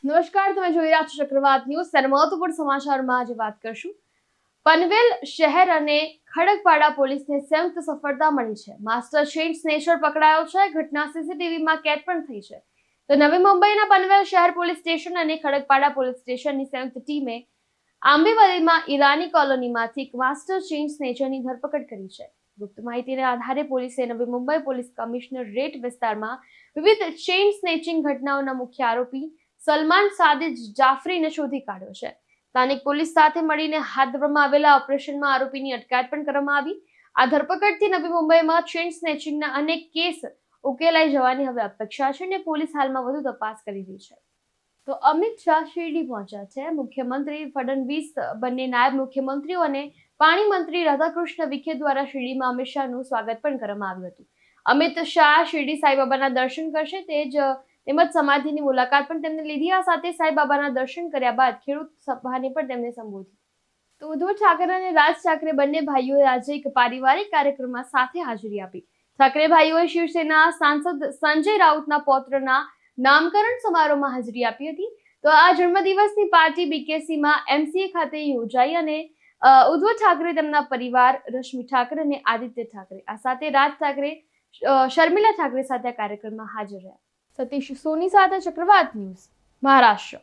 નમસ્કાર, તમે જોઈ રહ્યા છો ચક્રવાત ન્યૂઝ. તેના મહત્વપૂર્ણ સમાચારમાં આજે વાત કરશું. પનવેલ શહેર અને ખડકપાડા પોલીસને સંયુક્ત સફળતા મળી છે. માસ્ટર ચેઇન સ્નેચર પકડાયો છે. ઘટના સીસીટીવીમાં કેદ પણ થઈ છે. તો નવી મુંબઈના પનવેલ શહેર પોલીસ સ્ટેશન અને ખડકપાડા પોલીસ સ્ટેશનની સંયુક્ત ટીમે આંબેવલીમાં ઈરાની કોલોનીમાંથી એક માસ્ટર ચેઇન સ્નેચરની ધરપકડ કરી છે. ગુપ્ત માહિતીના આધારે પોલીસે નવી મુંબઈ પોલીસ કમિશનરેટ વિસ્તારમાં વિવિધ ચેઇન સ્નેચિંગ ઘટનાઓના મુખ્ય આરોપી સલમાન સાદિક જાફરીને શોધી કાઢ્યો છે. સ્થાનિક પોલીસ સાથે મળીને હાથ ધરવામાં આવેલા ઓપરેશનમાં આરોપીની અટકાયત પણ કરવામાં આવી. આ ધરપકડથી નવી મુંબઈમાં ચેઇન સ્નેચિંગના અનેક કેસ ઉકેલાઈ જવાની હવે અપેક્ષા છે અને પોલીસ હાલમાં વધુ તપાસ કરી રહી છે. તો અમિત શાહ શિરડી પહોંચ્યા છે. મુખ્યમંત્રી ફડણવીસ, બંને નાયબ મુખ્યમંત્રીઓ અને પાણી મંત્રી રાધાકૃષ્ણ વિખે દ્વારા શિરડીમાં અમિત શાહનું સ્વાગત પણ કરવામાં આવ્યું હતું. અમિત શાહ શિરડી સાંઈબાબાના દર્શન કરશે તેમજ સમાધિની મુલાકાત પણ તેમને લીધી. આ સાથે સાંઈબાબાના દર્શન કર્યા બાદ ખેડૂત સભાને પણ તેમને સંબોધી. તો ઉદ્ધવ ઠાકરે અને રાજ ઠાકરે બંને ભાઈઓએ આજે એક પારિવારિક કાર્યક્રમમાં સાથે હાજરી આપી. ઠાકરે ભાઈઓએ શિવસેના સાંસદ સંજય રાઉતના પૌત્રના નામકરણ સમારોહમાં હાજરી આપી હતી. તો આ જન્મદિવસની પાર્ટી બીકેસીમાં MCA ખાતે યોજાઈ અને ઉદ્ધવ ઠાકરે, તેમના પરિવાર, રશ્મિ ઠાકરે અને આદિત્ય ઠાકરે, આ સાથે રાજ ઠાકરે, શર્મિલા ઠાકરે સાથે આ કાર્યક્રમમાં હાજર રહ્યા. સતીશ સોની સાથે ચક્રવાત ન્યૂઝ, મહારાષ્ટ્ર.